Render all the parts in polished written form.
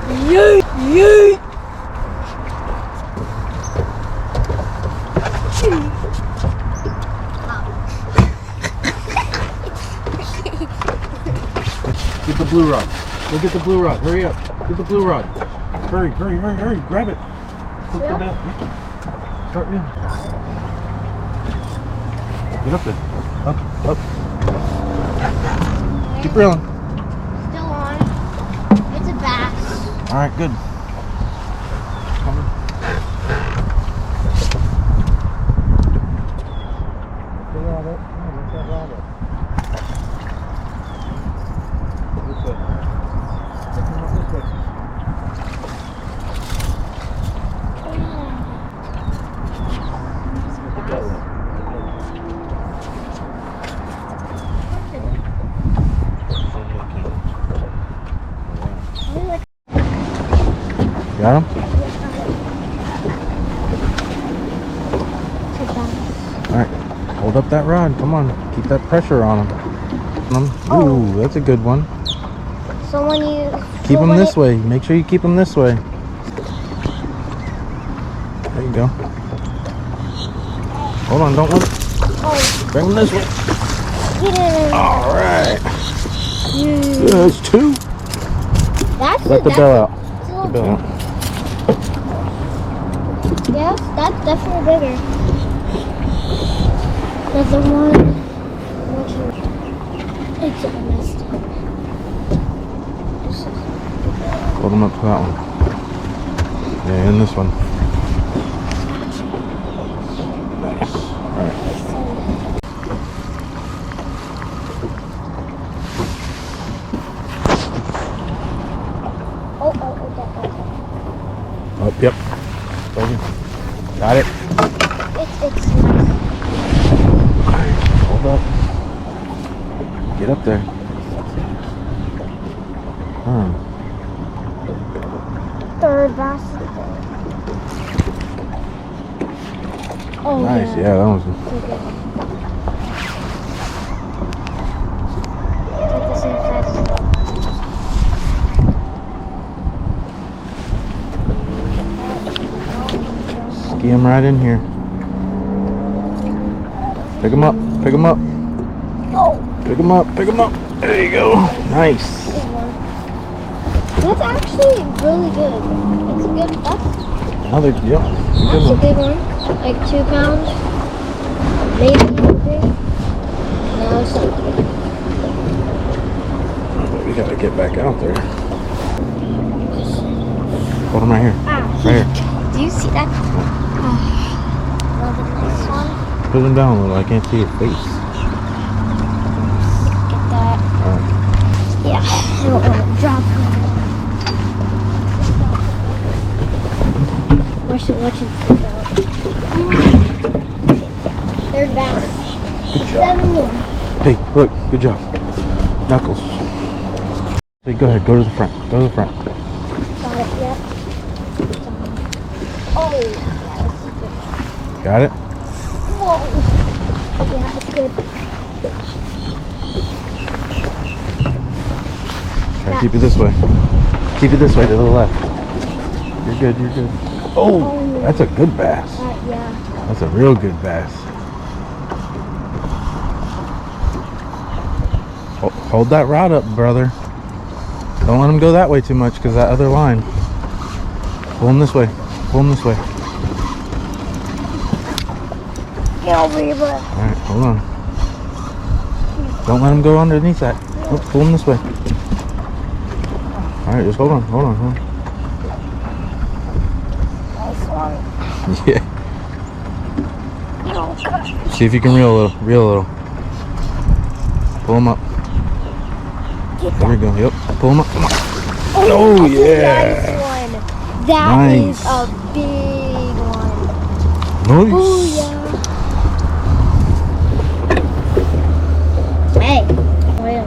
Yay! Yay! Get the blue rod. Go get the blue rod. Hurry up. Get the blue rod. Hurry, hurry, hurry, hurry. Grab it. Flip it down. Start in. Get up there. Up, up. Keep reeling. Still on. It's a bass. All right, good. Coming. Get that rod up. Lift that rod up. This way. Lift him up this way. Get that one. Got him? Alright, hold up that rod. Come on, keep that pressure on him. Ooh, that's a good one. So when you Keep him this way. Make sure you keep him this way. There you go. Hold on, don't let it. Oh, Bring him this way. get it. Alright. There's two. That's Let the bell out. It's a The little bell out. Yes, that's definitely bigger. There's the one. It's a messed up. Hold him up to that one. Yeah, and this one. Nice. Alright. Oh, Up, yep. Got it. it's nice. Alright, hold up. Get up there. Third bass. Oh, Nice, yeah, that was So good. It's like the same size as Ski him right in here. Pick him up, pick him up. Oh, Pick him up, pick him up. There you go. Nice. big one. That's actually really good. It's a good. Another, yep. Good That's a one. big one. Like 2 pounds. Maybe big. No, it's not big. We gotta get back out there. Hold him right here. Ah, Right here. do you see that? Another nice one. Put him down a little. I can't see your face. Get that. Alright. Yeah, I don't want to drop him. Watch it. Third bass. Good job. 7-1. Hey, look. Good job. Knuckles. Hey, go ahead. Go to the front. Go to the front. Got it, yep. Oh, yeah, this is good. Got it? Whoa. Yeah, it's good. Try to keep it this way. Keep it this way to the left. You're good, you're good. Oh, that's a good bass. Yeah. That's a real good bass. Hold that rod up, brother. Don't let him go that way too much because that other line. Pull him this way. Pull him this way. Yeah, baby. Alright, hold on. Don't let him go underneath that. Oh, pull him this way. Alright, just hold on, hold on, hold on. Nice one. Yeah. See if you can reel a little. Reel a little. Pull him up. There we go. Yep. Pull him up. Come on. Oh, That's yeah. a nice one. That Nice. is a big one. Nice. Oh, yeah. Hey. Wait.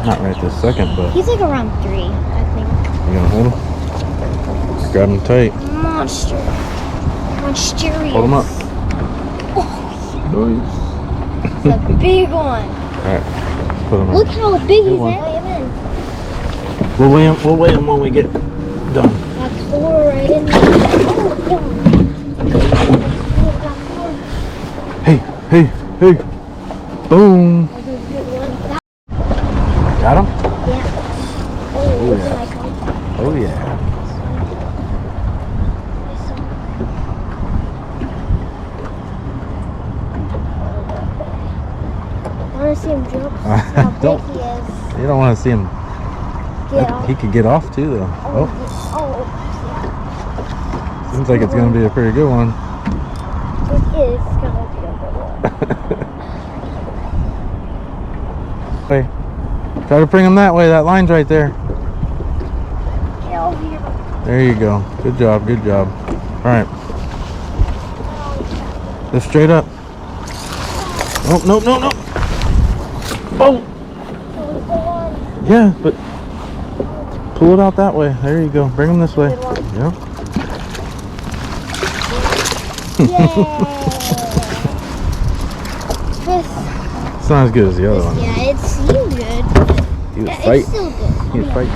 Not right this second, but He's like around 3, I think. you gonna hold him? Grab him tight. Monster. Monstrous. Hold him up. Nice. It's a big one. Alright. Put him Look in. how big Good he's one. at. We'll weigh him when we get done. That's 4 right in there. Hey. Boom. That's a good one. Got him? Yeah. Oh, yeah. nice one. Oh yeah. I want to see him jump. See how big Don't. he is. You don't want to see him. Get off. He could get off too, though. Oh, Oh. seems like it's gonna be a pretty good one. It is gonna be a good one. Hey, try to bring him that way. That line's right there. Get over here. There you go. Good job. Good job. All right. Just straight up. Oh, no. Oh, yeah, but pull it out that way. There you go. Bring him this way. Good one. Yep. Yay! This, It's not as good as the other one. yeah, it seemed good. He was Yeah, fight. it's still good. He was fight.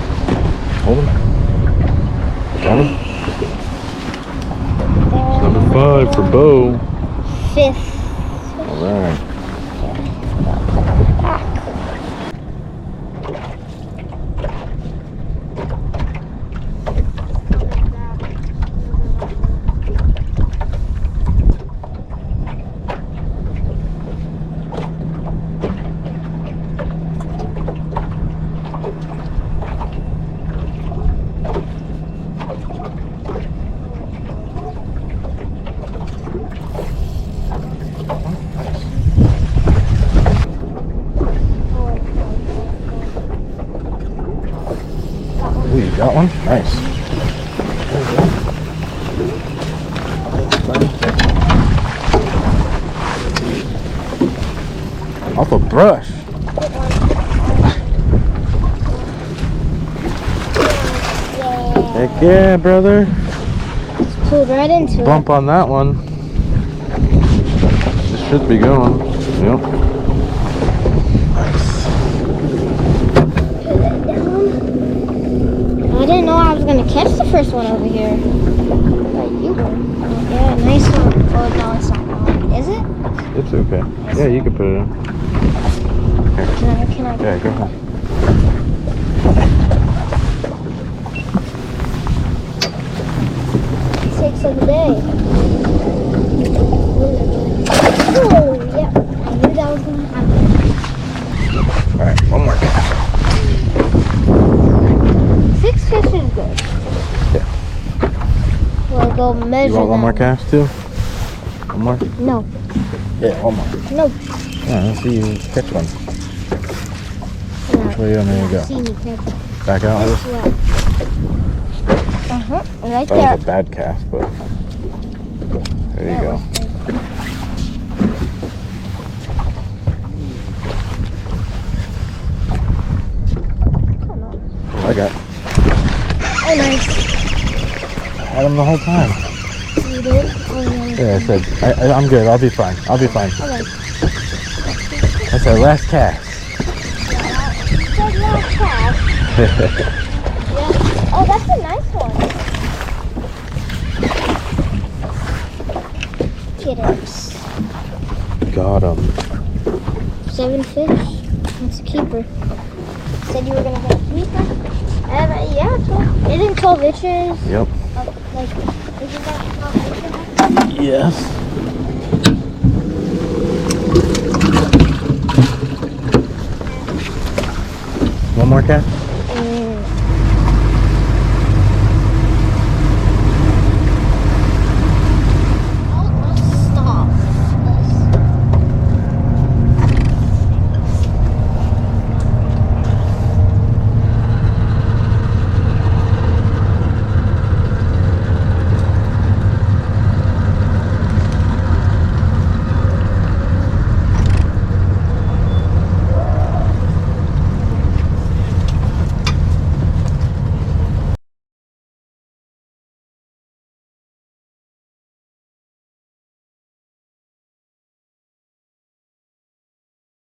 Hold him. Got him. Number 5 for Bo. 5th. All right. Ooh, you got one? Nice. Off a brush. Heck yeah, brother. Pulled right into Bump on that one. This should be going. Yep. Nice. I didn't know I was gonna catch the first one over here. But you were. Yeah, nice one. Oh no, it's not on. Is it? It's okay. Yeah, you can put it in. Can I? Yeah, go ahead. 6 of the day. Oh, yeah. I knew that was gonna happen. Alright, one more cast. 6 fish is good. Yeah. We'll go measure You want one more them. cast too? One more? No. Yeah, one more. No. Yeah, let's see you catch one. Which way you want me to go? See me catch. Back out with Yeah. Right That there. was a bad cast, but there you go. I got Oh, nice. had him the whole time. You did? Oh, yeah. Yeah, I said I'm good. I'll be fine. I'll be fine. Okay. That's our last cast. Said last cast. Yeah. Oh, that's a nice one. Kidders. Got him. 7 fish. That's a keeper. Said you were gonna get a keeper. Yeah, 12. Isn't 12 inches? Yep. Like, isn't that 12 inches? Yes. One more cast.